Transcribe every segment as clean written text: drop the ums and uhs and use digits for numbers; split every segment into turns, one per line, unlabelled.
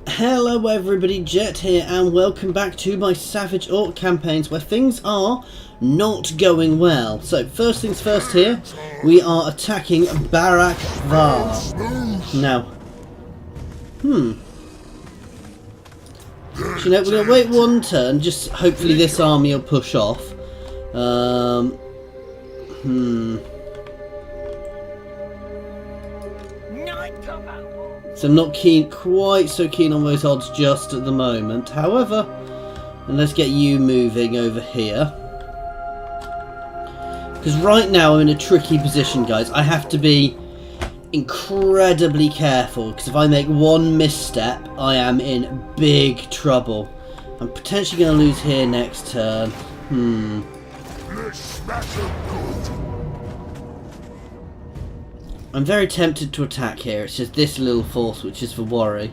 Hello everybody, Jet here, and welcome back to my Savage Orc campaigns where things are not going well. So first things first here, we are attacking Barak Varr. Now, So you know, we're going to wait one turn, just hopefully this army will push off. So I'm not quite so keen on those odds just at the moment. However, and let's get you moving over here. Because right now I'm in a tricky position, guys. I have to be incredibly careful, because if I make one misstep, I am in big trouble. I'm potentially going to lose here next turn. I'm very tempted to attack here. It's just this little force which is for worry.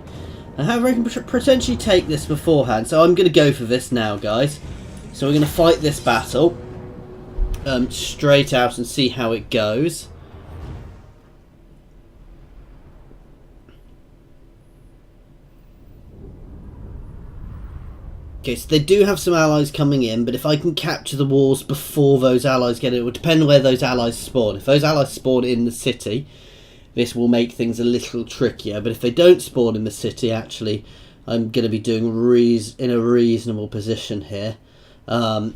However, I can potentially take this beforehand, so I'm going to go for this now, guys. So we're going to fight this battle straight out and see how it goes. Okay, so they do have some allies coming in, but if I can capture the walls before those allies get in, it will depend on where those allies spawn. If those allies spawn in the city, this will make things a little trickier. But if they don't spawn in the city, actually, I'm going to be doing in a reasonable position here. I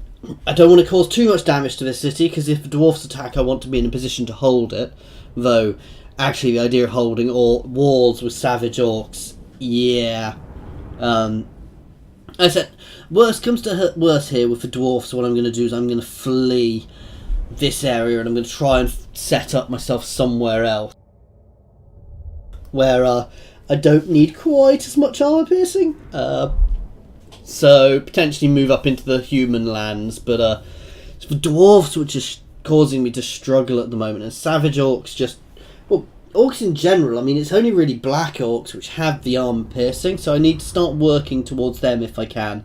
don't want to cause too much damage to this city, because if dwarfs attack, I want to be in a position to hold it. Though, actually, the idea of holding walls with savage orcs, yeah. I said, worst comes to worse here with the dwarfs. What I'm going to do is I'm going to flee this area, and I'm going to try and set up myself somewhere else where I don't need quite as much armor piercing. So potentially move up into the human lands, but it's the dwarfs which is causing me to struggle at the moment, and savage orcs just, well, orcs in general, I mean, it's only really black orcs which have the armor piercing, so I need to start working towards them if I can,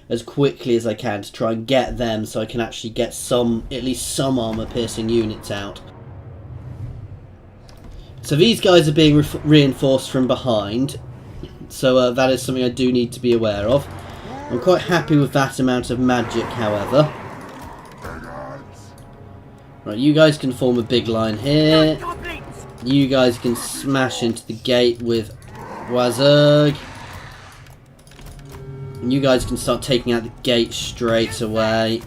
as quickly as I can, to try and get them so I can actually get at least some armor piercing units out. So these guys are being reinforced from behind, so that is something I do need to be aware of. I'm quite happy with that amount of magic, however. Right, you guys can form a big line here. You guys can smash into the gate with Wurrzag. And you guys can start taking out the gate straight away.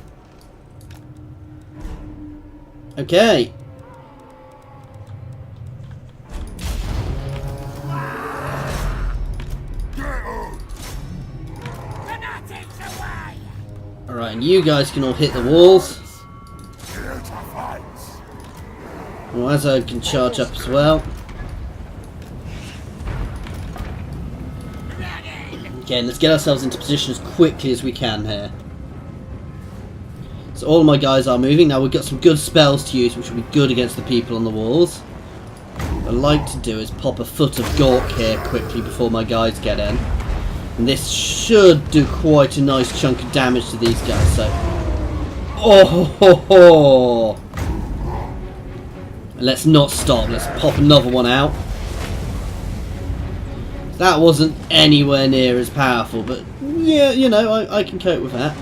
Okay. Alright, and you guys can all hit the walls. Wurrzag can charge up as well. Okay, let's get ourselves into position as quickly as we can here. So all of my guys are moving. Now we've got some good spells to use, which will be good against the people on the walls. What I'd like to do is pop a foot of Gork here quickly before my guys get in. And this should do quite a nice chunk of damage to these guys, so... Oh ho ho! Let's not stop, let's pop another one out. That wasn't anywhere near as powerful, but yeah, you know, I can cope with that.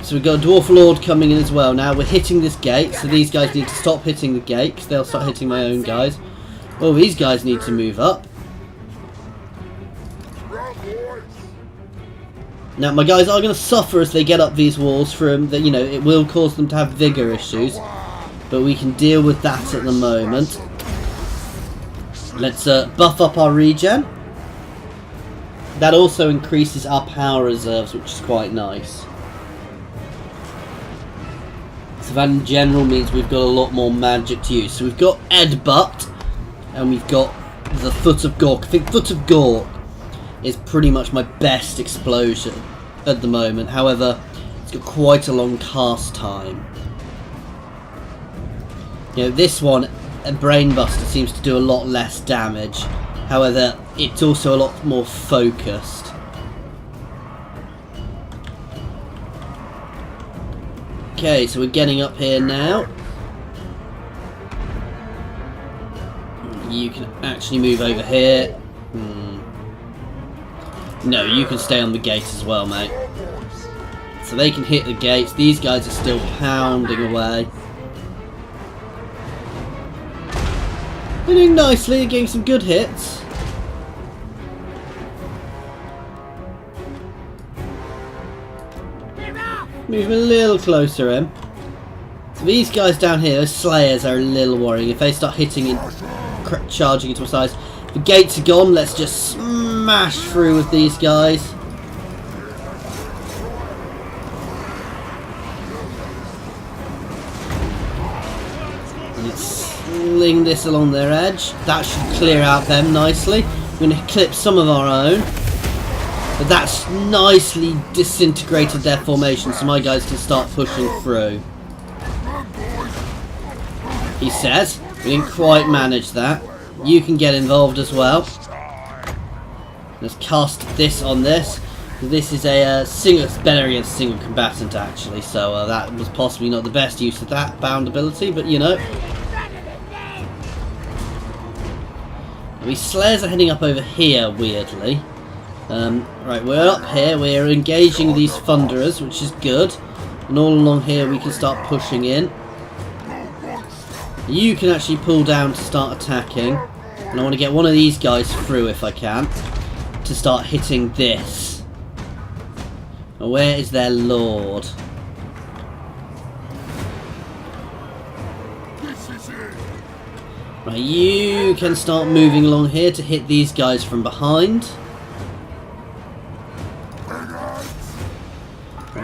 So we've got a Dwarf Lord coming in as well. Now we're hitting this gate, so these guys need to stop hitting the gate, because they'll start hitting my own guys. Oh, these guys need to move up. Now my guys are going to suffer as they get up these walls from the, you know, it will cause them to have vigor issues. But we can deal with that at the moment. Let's buff up our regen. That also increases our power reserves, which is quite nice. So that in general means we've got a lot more magic to use. So we've got Edbutt, and we've got the Foot of Gork. I think Foot of Gork is pretty much my best explosion at the moment. However, it's got quite a long cast time. You know, this one, a Brainbuster, seems to do a lot less damage. However, it's also a lot more focused. Okay, so we're getting up here now. You can actually move over here. No, you can stay on the gate as well, mate. So they can hit the gates. These guys are still pounding away. They're doing nicely, they're getting some good hits. Move a little closer in. So these guys down here, those slayers, are a little worrying. If they start hitting and charging into my sides. The gates are gone, let's just smash through with these guys. Sling this along their edge. That should clear out them nicely. We're going to clip some of our own. But that's nicely disintegrated their formation, so my guys can start pushing through. He says. We didn't quite manage that. You can get involved as well. Let's cast this on this. This is a single, it's better against single combatant actually, so that was possibly not the best use of that bound ability, but you know. These slayers are heading up over here, weirdly. Right, we're up here, we're engaging these thunderers, which is good. And all along here we can start pushing in. You can actually pull down to start attacking. And I want to get one of these guys through if I can. To start hitting this. Now, where is their lord? Right, you can start moving along here to hit these guys from behind.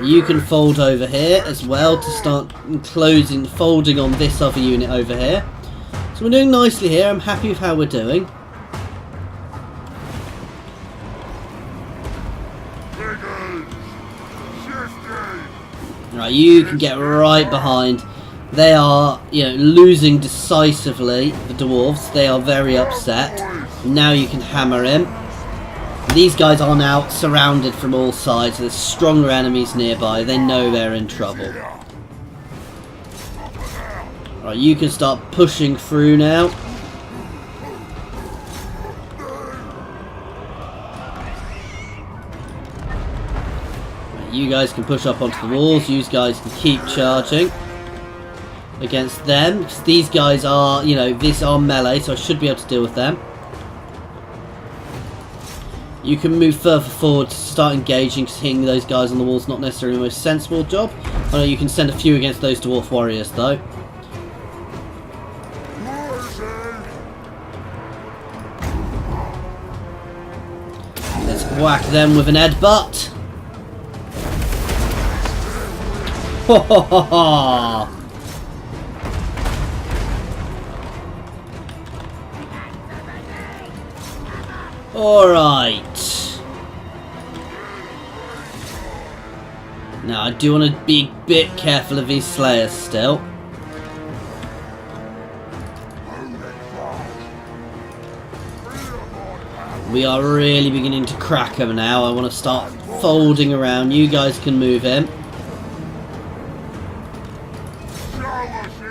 You can fold over here as well to start folding on this other unit over here. So we're doing nicely here, I'm happy with how we're doing. Right, you can get right behind. They are, you know, losing decisively, the dwarves. They are very upset. Now you can hammer in. These guys are now surrounded from all sides. There's stronger enemies nearby. They know they're in trouble. Right, you can start pushing through now. Right, you guys can push up onto the walls. You guys can keep charging against them, because these guys are, you know, these are melee, so I should be able to deal with them. You can move further forward to start engaging, because hitting those guys on the wall is not necessarily the most sensible job. I know you can send a few against those dwarf warriors though. Let's whack them with an headbutt. Ho ho ho ho! Alright. Now I do want to be a bit careful of these slayers still. We are really beginning to crack them now. I want to start folding around. You guys can move in.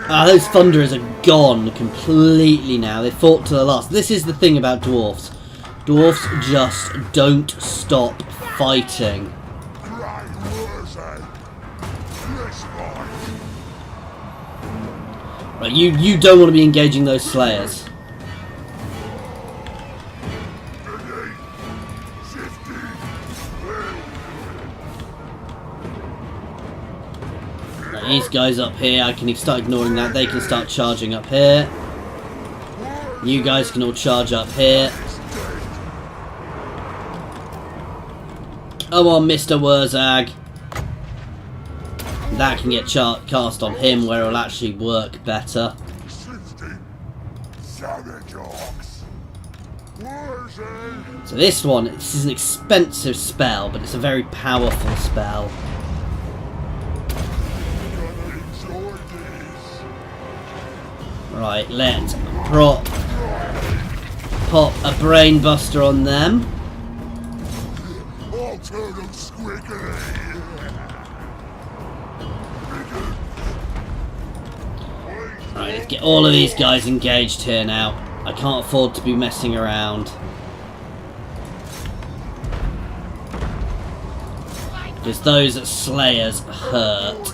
Ah, those thunderers are gone completely now. They fought to the last. This is the thing about dwarves. Dwarves just don't stop fighting. Right, you don't want to be engaging those slayers. Right, these guys up here, I can start ignoring that. They can start charging up here. You guys can all charge up here. Come on, Mr. Wurrzag. That can get cast on him where it'll actually work better. So this is an expensive spell, but it's a very powerful spell. Right, let's pop a brain buster on them. Right, let's get all of these guys engaged here now. I can't afford to be messing around. Because those Slayers hurt.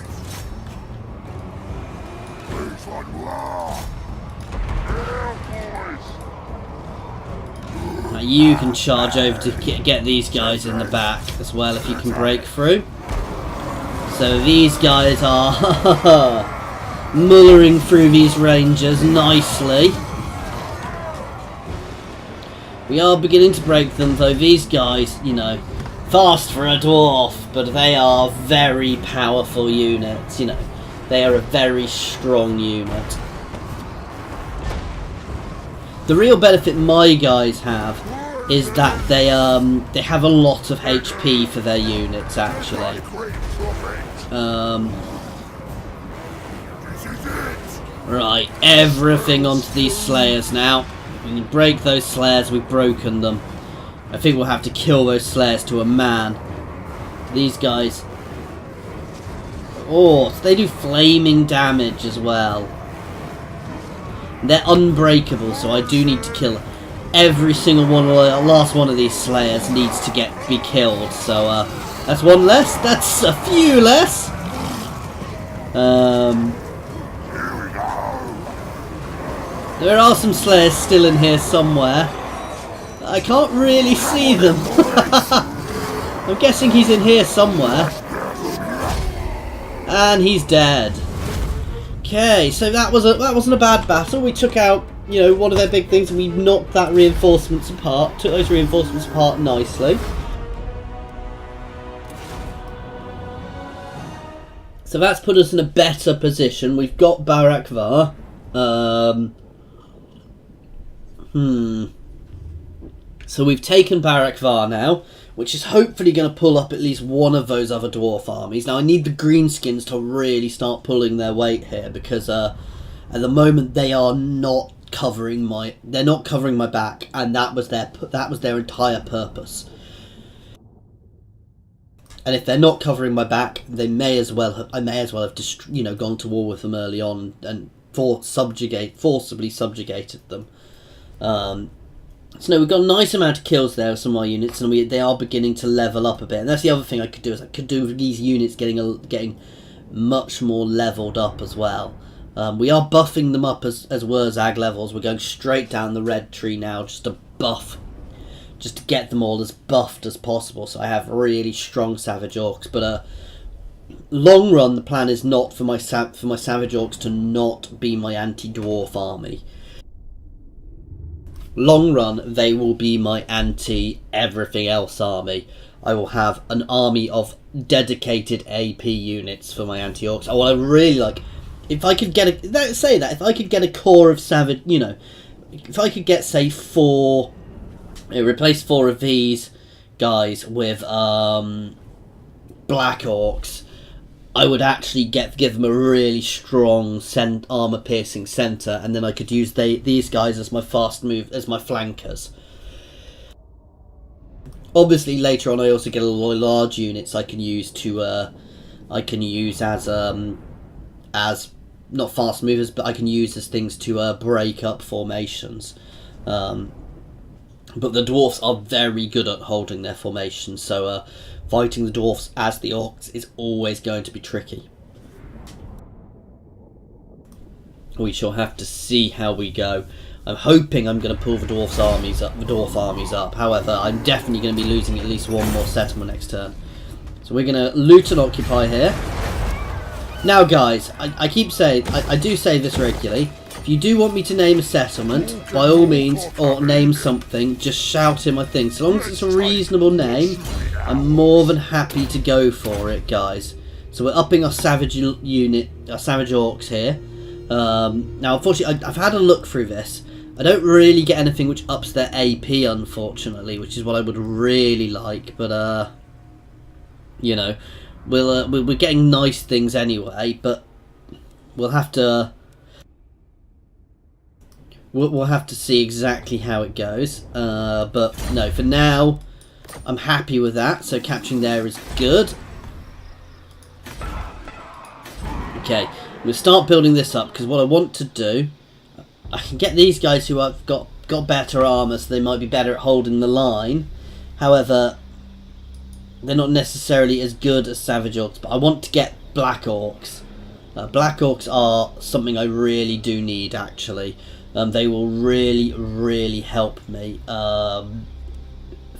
Now you can charge over to get these guys in the back as well if you can break through. So these guys are mullering through these Rangers nicely. We are beginning to break them, though these guys, you know, fast for a dwarf, but they are very powerful units, you know. They are a very strong unit. The real benefit my guys have is that they have a lot of HP for their units, actually. Right, everything onto these Slayers now. We can break those Slayers, we've broken them. I think we'll have to kill those Slayers to a man. These guys... Oh, so they do flaming damage as well. They're unbreakable, so I do need to kill every single one. Last one of these Slayers needs to be killed. So that's one less. That's a few less. There are some Slayers still in here somewhere. I can't really see them. I'm guessing he's in here somewhere. And he's dead. Okay, so that wasn't a bad battle. We took out, you know, one of their big things, and we knocked that reinforcements apart. Took those reinforcements apart nicely. So that's put us in a better position. We've got Barak Varr. So we've taken Barak Varr now, which is hopefully going to pull up at least one of those other dwarf armies. Now I need the greenskins to really start pulling their weight here, because at the moment they are not covering my back, and that was their entire purpose. And if they're not covering my back, I may as well have just, you know, gone to war with them early on and forcibly subjugated them. So no, we've got a nice amount of kills there of some of our units, and they are beginning to level up a bit. And that's the other thing I could do, is I could do with these units getting much more leveled up as well. We are buffing them up as Wurrzag levels. We're going straight down the red tree now, just to get them all as buffed as possible. So I have really strong Savage Orcs. But long run, the plan is not for my Savage Orcs to not be my anti-dwarf army. Long run, they will be my anti-everything else army. I will have an army of dedicated AP units for my anti-orcs. Oh, I really like... If I could get if I could get a core of Savage... You know, if I could get, say, replace 4 of these guys with Black Orcs, I would actually give them a really strong armor-piercing centre, and then I could use these guys as my as my flankers. Obviously, later on, I also get a lot of large units I can use as not fast movers, but I can use as things to break up formations. But the dwarfs are very good at holding their formations, so fighting the dwarfs as the orcs is always going to be tricky. We shall have to see how we go. I'm hoping I'm going to pull the dwarf armies up. However, I'm definitely going to be losing at least one more settlement next turn. So we're going to loot and occupy here. Now, guys, I keep saying, I do say this regularly. If you do want me to name a settlement, by all means, or name something, just shout in my thing. So long as it's a reasonable name, I'm more than happy to go for it, guys. So we're upping our savage unit, our savage orcs here. Now, unfortunately, I've had a look through this. I don't really get anything which ups their AP, unfortunately, which is what I would really like. But you know, we're getting nice things anyway. But we'll have to. We'll have to see exactly how it goes. But no, for now, I'm happy with that. So capturing there is good. Okay, I'm going to start building this up, because what I want to do, I can get these guys who have got better armour, so they might be better at holding the line. However, they're not necessarily as good as Savage Orcs, but I want to get Black Orcs. Black Orcs are something I really do need, actually. They will really help me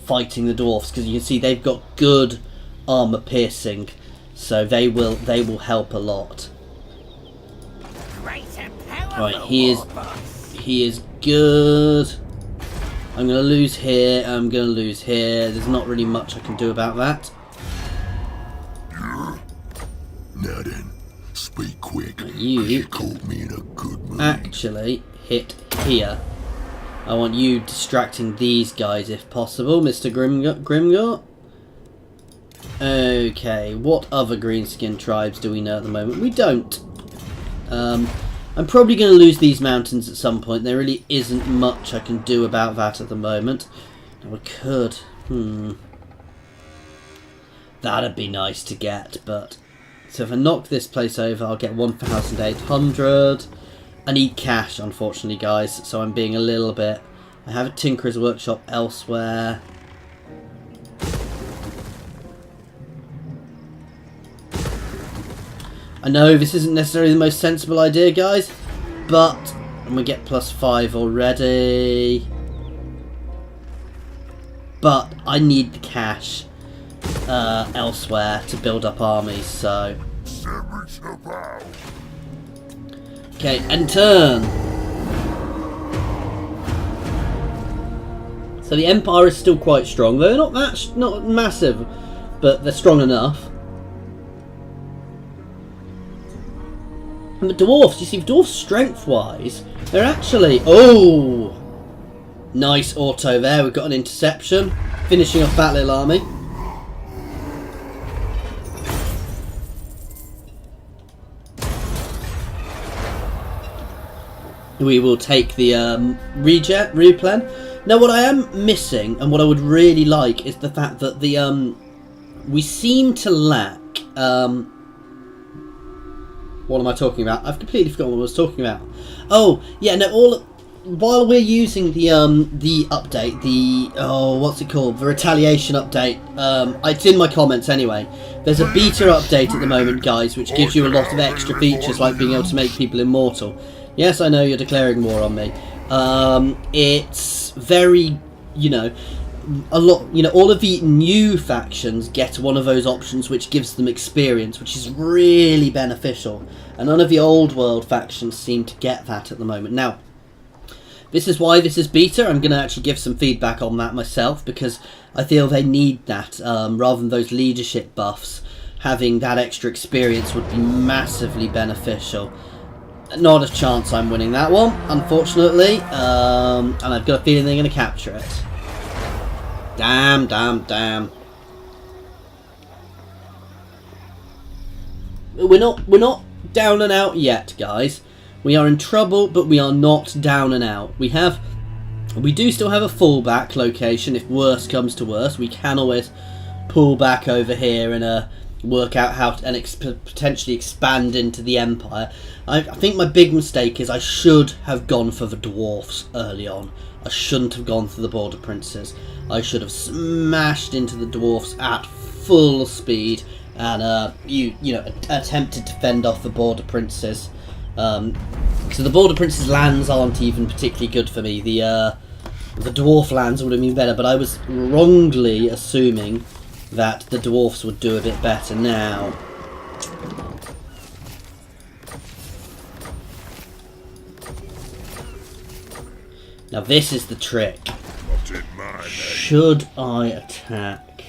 fighting the dwarfs, because you can see they've got good armor piercing, so they will help a lot. Right, he is good. I'm going to lose here, I'm going to lose here. There's not really much I can do about that.
Now then, speak quick.
You
caught me in a good mood.
Actually hit here. I want you distracting these guys if possible, Mr. Grimgott. Okay, what other greenskin tribes do we know at the moment? We don't. I'm probably going to lose these mountains at some point. There really isn't much I can do about that at the moment. I could. That'd be nice to get, but... So if I knock this place over, I'll get 1,800. I need cash, unfortunately, guys, so I'm being a little bit... I have a Tinkerer's Workshop elsewhere. I know this isn't necessarily the most sensible idea, guys, but I'm going to get +5 already. But I need the cash elsewhere to build up armies, so... Okay, end turn! So the Empire is still quite strong. They're not massive, but they're strong enough. And the dwarfs, you see, dwarfs strength-wise, they're actually... Oh! Nice auto there. We've got an interception. Finishing off that little army. We will take the replen. Now, what I am missing, and what I would really like, is the fact that the we seem to lack... what am I talking about? I've completely forgotten what I was talking about. Oh, yeah, no, while we're using the update, what's it called? The retaliation update. It's in my comments anyway. There's a beta update at the moment, guys, which gives you a lot of extra features, like being able to make people immortal. Yes, I know you're declaring war on me. It's very, all of the new factions get one of those options which gives them experience, which is really beneficial. And none of the old world factions seem to get that at the moment. Now, this is why this is beta. I'm going to actually give some feedback on that myself, because I feel they need that, rather than those leadership buffs. Having that extra experience would be massively beneficial. Not a chance I'm winning that one, unfortunately. And I've got a feeling they're going to capture it. Damn. We're not down and out yet, guys. We are in trouble, but we are not down and out. We do still have a fallback location. If worse comes to worse, we can always pull back over here and work out how to potentially expand into the Empire. I think my big mistake is I should have gone for the dwarfs early on. I shouldn't have gone for the border princes. I should have smashed into the dwarfs at full speed and attempted to fend off the border princes. So the border princes' lands aren't even particularly good for me. The dwarf lands would have been better, but I was wrongly assuming that the dwarfs would do a bit better now. Now this is the trick. Should I attack?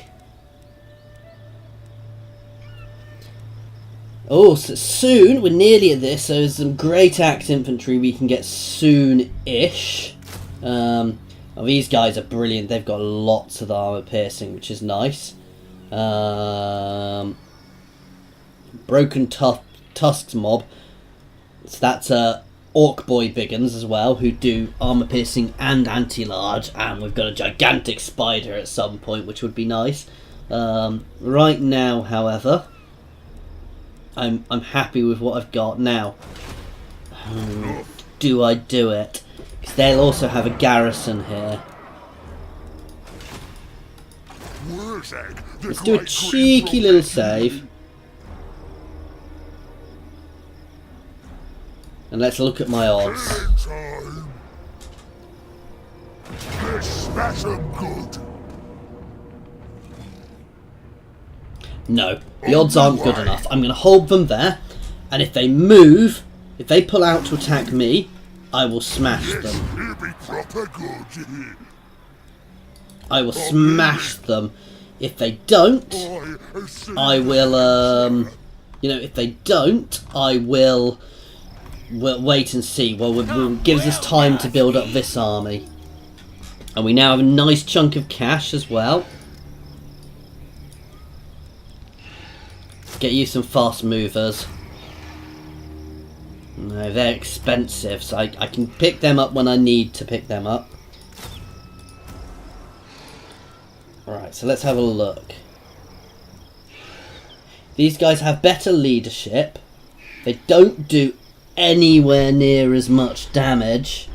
Oh, so soon, we're nearly at this, so there's some great axe infantry we can get soon-ish. These guys are brilliant, they've got lots of armour piercing, which is nice. Broken Tusks mob, so that's Orc Boy Biggins as well, who do armour piercing and anti-large, and we've got a gigantic spider at some point, which would be nice. Right now, however, I'm happy with what I've got now. Do I do it? Because they'll also have a garrison here.
Wurrzag, the
Let's do a
great
cheeky little save. And let's look at my odds.
Time. Let's smash 'em good.
No, the odds aren't good enough. I'm going to hold them there, and if they move, if they pull out to attack me, I will smash them.
It'll be proper good.
I will smash them. If they don't, I will, you know, if they don't, I will we'll wait and see. Well, we'll gives us time to build up this army. And we now have a nice chunk of cash as well. Get you some fast movers. No, they're expensive, so I can pick them up when I need to pick them up. Alright, so let's have a look. These guys have better leadership. They don't do anywhere near as much damage.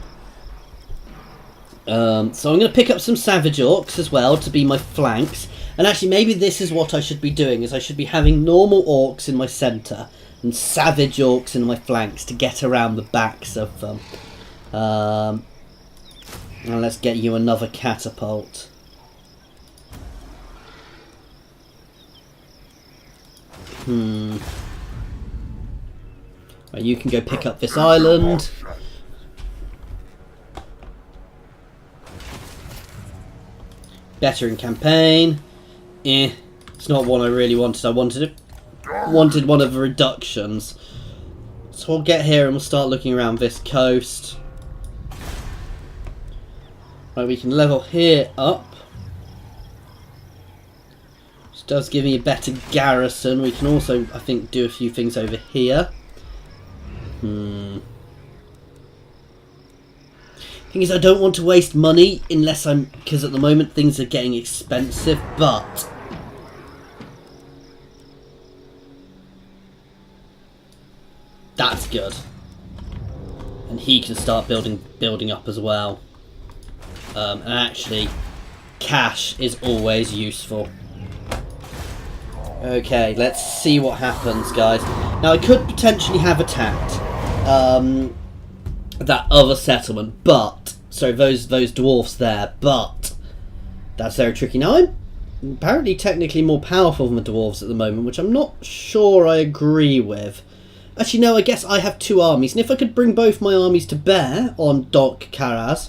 So I'm going to pick up some Savage Orcs as well to be my flanks. And actually maybe this is what I should be doing, is I should be having normal Orcs in my centre and Savage Orcs in my flanks to get around the backs of them. And let's get you another catapult. Right, you can go pick up this island. Better in campaign. It's not one I really wanted. I wanted one of the reductions. So we'll get here and we'll start looking around this coast. Right, we can level here up. Which does give me a better garrison. We can also, I think, do a few things over here. Thing is, I don't want to waste money unless because at the moment things are getting expensive, but that's good. And he can start building up as well. And actually, cash is always useful. Okay, let's see what happens, guys. Now, I could potentially have attacked that other settlement, but so those dwarfs there, but that's very tricky. Now, I'm apparently technically more powerful than the dwarves at the moment, which I'm not sure I agree with. Actually, no, I guess I have two armies, and if I could bring both my armies to bear on Doc Karaz,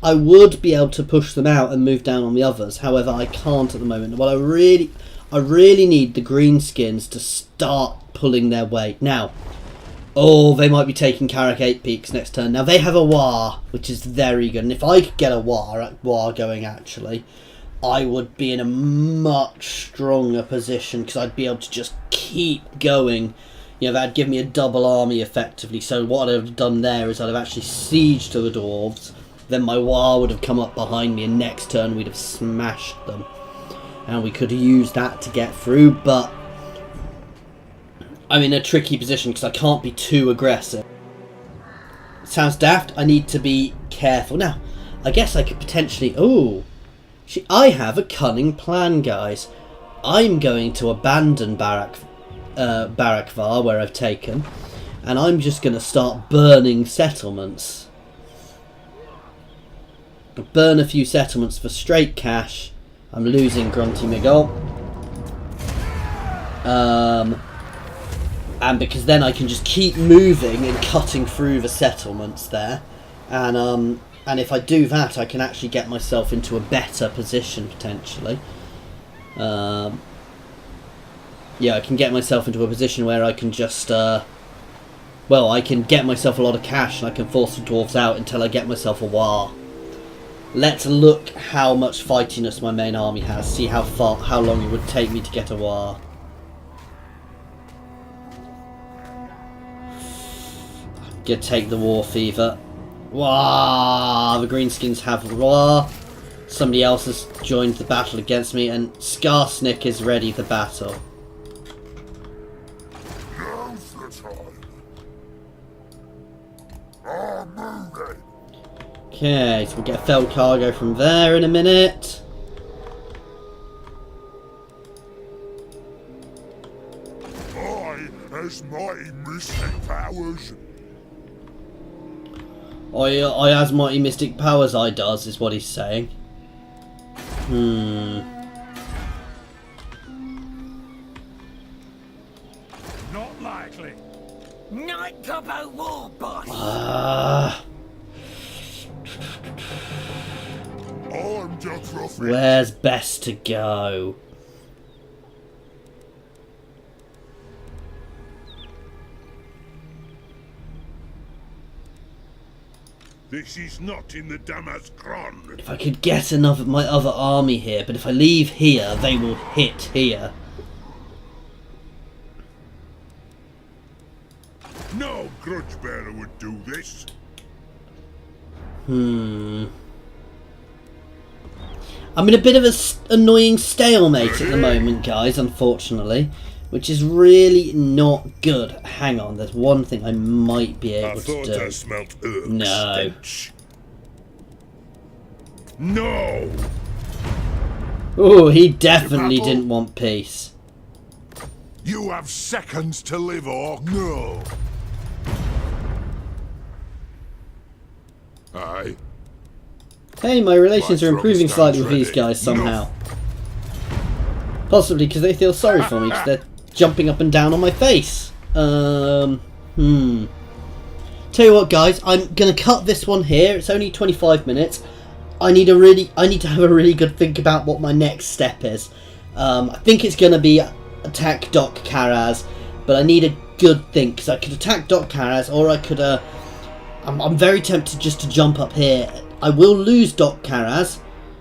I would be able to push them out and move down on the others. However, I can't at the moment. Well, I really need the greenskins to start pulling their weight. Now, oh, they might be taking Carrick 8 Peaks next turn. Now, they have a Warr, which is very good. And if I could get a Warr going, actually, I would be in a much stronger position, because I'd be able to just keep going. You know, that'd give me a double army, effectively. So what I'd have done there is I'd have actually sieged to the dwarves. Then my Warr would have come up behind me, and next turn we'd have smashed them. And we could use that to get through, but I'm in a tricky position because I can't be too aggressive. Sounds daft. I need to be careful. Now, I guess I could potentially... Oh, I have a cunning plan, guys. I'm going to abandon Barak Varr, where I've taken, and I'm just going to start burning settlements. Burn a few settlements for straight cash. I'm losing Grunty Miguel. And because then I can just keep moving and cutting through the settlements there. And if I do that, I can actually get myself into a better position, potentially. Yeah, I can get myself into a position where I can just... well, I can get myself a lot of cash and I can force the dwarves out until I get myself a Warr. Let's look how much fightiness my main army has. See how long it would take me to get a Warr. I'm gonna take the War Fever. Wow, the Greenskins have a Warr. Somebody else has joined the battle against me, and Skarsnik is ready for battle.
Now's the time. I'm moving.
Okay, so we'll get a felled cargo from there in a minute.
has mighty mystic powers.
I has mighty mystic powers, I does, is what he's saying.
Not likely.
Night Gobbo War Boss.
I'm just roughly.
Where's best to go?
This is not in the Damazgron.
If I could get my other army here, but if I leave here, they will hit here.
No grudge bearer would do this.
I'm in a bit of an annoying stalemate at the moment, guys, unfortunately. Which is really not good. Hang on, there's one thing I might be able to do.
I smelt herb
No.
stench. No.
Oh, he definitely didn't want peace.
You have seconds to live or no. Aye.
Hey, my relations
My
are improving
throat
slightly with these
stands
guys
ready.
somehow. Possibly because they feel sorry for me because they're jumping up and down on my face. Tell you what, guys, I'm gonna cut this one here. It's only 25 minutes. I need to have a really good think about what my next step is. I think it's gonna be attack Doc Karaz, but I need a good think because I could attack Doc Karaz, or I could. I'm very tempted just to jump up here. I will lose Doc Karaz.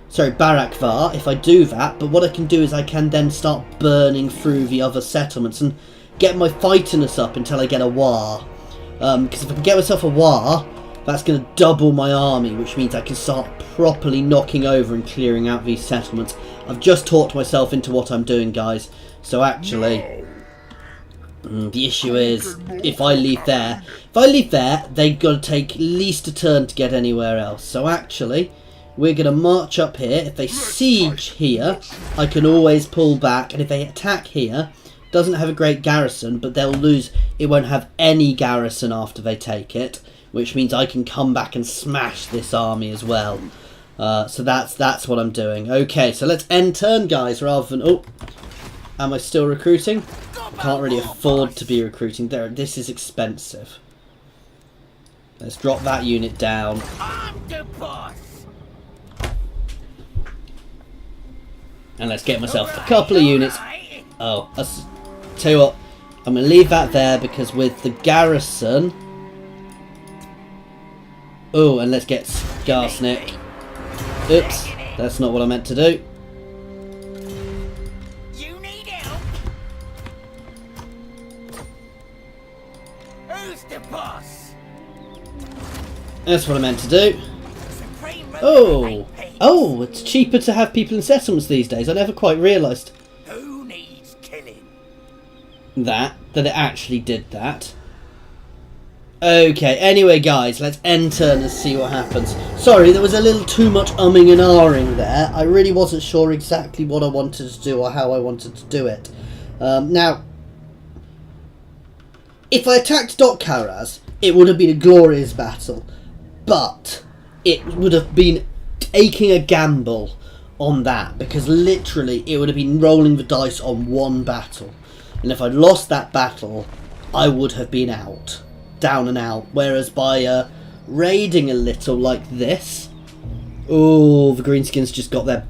Sorry, Barak Varr, if I do that, but what I can do is I can then start burning through the other settlements and get my fightiness up until I get a Warr. Because if I can get myself a Warr, that's going to double my army, which means I can start properly knocking over and clearing out these settlements. I've just talked myself into what I'm doing, guys. So actually, the issue is, if I leave there, they've got to take at least a turn to get anywhere else. So actually, we're going to march up here. If they siege here, I can always pull back. And if they attack here, doesn't have a great garrison, but they'll lose. It won't have any garrison after they take it, which means I can come back and smash this army as well. So that's what I'm doing. Okay, so let's end turn, guys, rather than... Oh, am I still recruiting? Can't really afford to be recruiting. This is expensive. Let's drop that unit down.
I'm the boss.
And let's get myself a couple of units. Oh, tell you what, I'm going to leave that there because with the garrison... Oh, and let's get Skarsnik. Oops, that's not what I meant to do.
You need help? Who's the boss?
That's what I meant to do.
Supreme
Oh, it's cheaper to have people in settlements these days. I never quite realised
Who needs killing?
that it actually did that. Okay, anyway, guys, let's end turn and see what happens. Sorry, there was a little too much umming and ahhing there. I really wasn't sure exactly what I wanted to do or how I wanted to do it. Now, if I attacked Doc Karaz, it would have been a glorious battle. But it would have been taking a gamble on that, because literally it would have been rolling the dice on one battle. And if I'd lost that battle, I would have been out. Down and out. Whereas by raiding a little like this, oh, the greenskins just got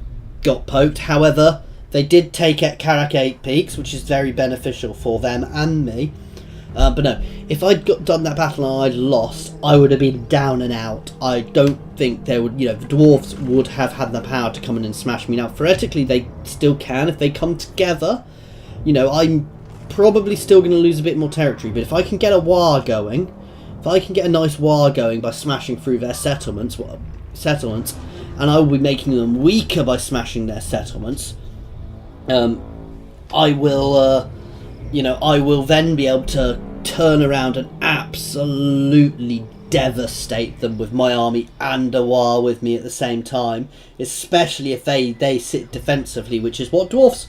poked. However, they did take at Karak 8 Peaks, which is very beneficial for them and me. But no, if I'd done that battle and I'd lost, I would have been down and out. I don't think they would, the dwarves would have had the power to come in and smash me. Now, theoretically, they still can if they come together. I'm probably still going to lose a bit more territory, but if I can get a war going, if I can get a nice war going by smashing through their settlements, and I will be making them weaker by smashing their settlements, I will then be able to turn around and absolutely devastate them with my army and a war with me at the same time, especially if they sit defensively, which is what dwarves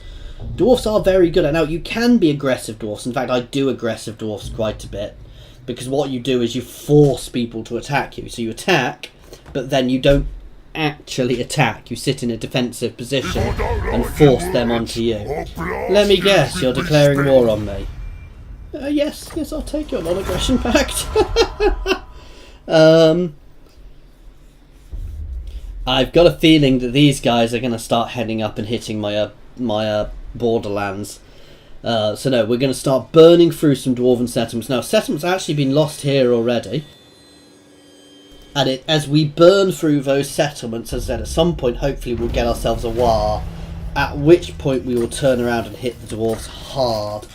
Dwarfs are very good at now. You can be aggressive dwarfs. In fact, I do aggressive dwarfs quite a bit. Because what you do is you force people to attack you. So you attack, but then you don't actually attack. You sit in a defensive position and force them onto you. Let me guess, you're declaring war on me. Yes, I'll take your non-aggression pact. I've got a feeling that these guys are going to start heading up and hitting my borderlands. So no, we're going to start burning through some dwarven settlements. Now, settlements actually been lost here already. And as we burn through those settlements, as I said, at some point, hopefully we'll get ourselves a Warr. At which point we will turn around and hit the dwarves hard.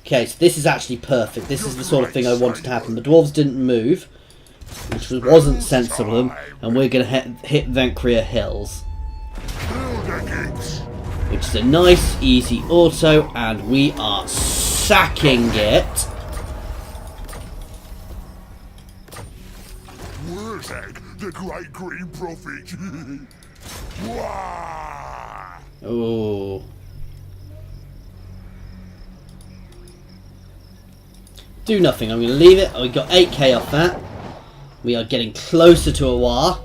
Okay, so this is actually perfect. This is the sort of thing I wanted to happen. The dwarves didn't move, which wasn't sensible of them, and we're going to hit Venkria Hills. Which is a nice, easy auto, and we are sacking it.
Wurrzag, the great green prophet.
Oh. Do nothing. I'm going to leave it. We got 8k off that. We are getting closer to a Warr.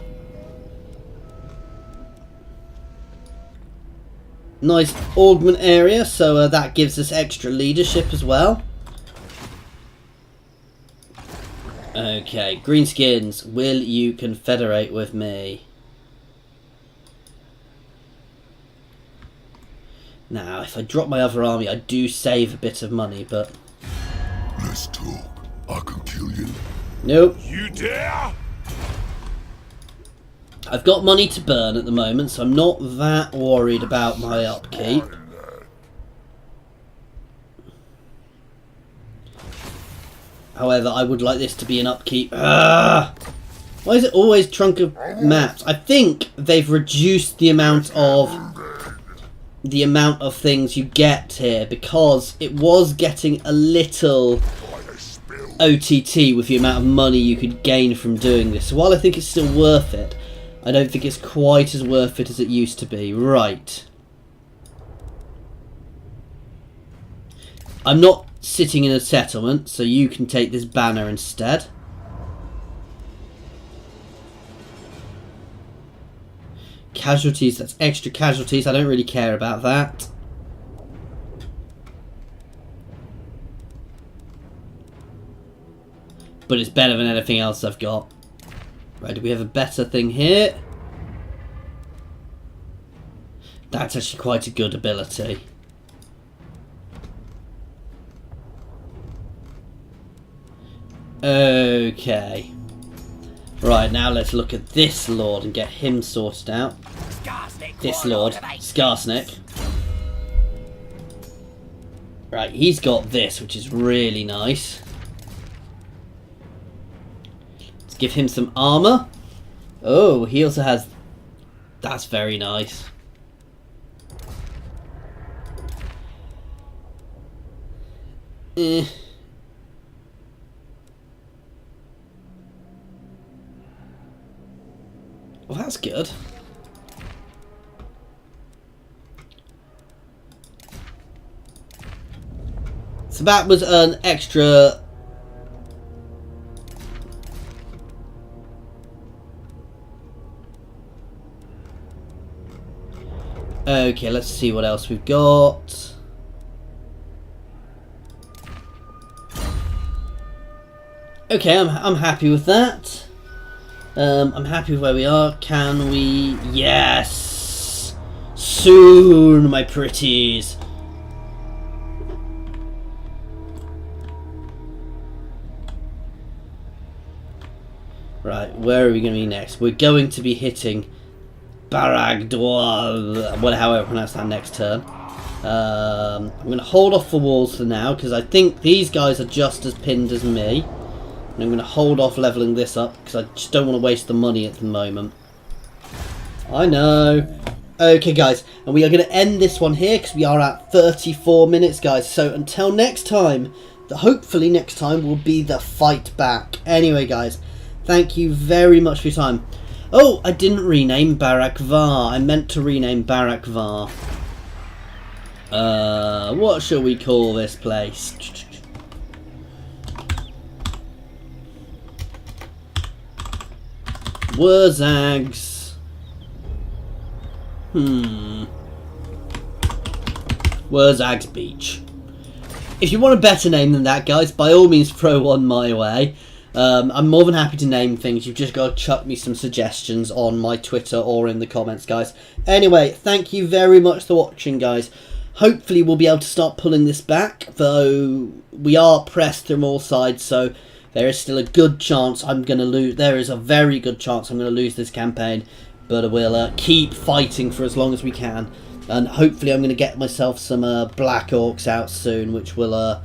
Nice augment area, so that gives us extra leadership as well. Okay, greenskins, will you confederate with me? Now, if I drop my other army, I do save a bit of money, but...
Let's talk. I can kill you.
Nope.
You dare?
I've got money to burn at the moment, so I'm not that worried about my upkeep. However, I would like this to be an upkeep. Why is it always trunk of maps? I think they've reduced the amount of things you get here, because it was getting a little OTT with the amount of money you could gain from doing this. So while I think it's still worth it, I don't think it's quite as worth it as it used to be. Right. I'm not sitting in a settlement, so you can take this banner instead. Casualties, that's extra casualties. I don't really care about that. But it's better than anything else I've got. Right, do we have a better thing here? That's actually quite a good ability. Okay. Right, now let's look at this lord and get him sorted out. This lord, Skarsnik. Right, he's got this, which is really nice. Let's give him some armor. Oh, he also has... That's very nice. Well, that's good. So that was an extra... Okay, let's see what else we've got. Okay, I'm happy with that. I'm happy with where we are. Can we... Yes! Soon, my pretties! Right, where are we going to be next? We're going to be hitting Barak, however I pronounce that next turn. I'm going to hold off for walls for now, because I think these guys are just as pinned as me. And I'm going to hold off levelling this up, because I just don't want to waste the money at the moment. I know. Okay, guys, and we are going to end this one here, because we are at 34 minutes, guys. So until next time, hopefully next time will be the fight back. Anyway, guys, thank you very much for your time. Oh, I didn't rename Barak Varr. I meant to rename Barak Varr. What shall we call this place? Wurzag's. Wurrzag's Beach. If you want a better name than that, guys, by all means throw one my way. I'm more than happy to name things. You've just got to chuck me some suggestions on my Twitter or in the comments, guys. Anyway, thank you very much for watching, guys. Hopefully we'll be able to start pulling this back, though we are pressed from all sides, so there is still a good chance I'm going to lose. There is a very good chance I'm going to lose this campaign, but we'll keep fighting for as long as we can. And hopefully I'm going to get myself some Black Orcs out soon, which will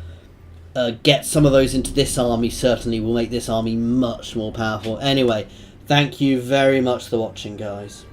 get some of those into this army. Certainly will make this army much more powerful. Anyway, thank you very much for watching, guys.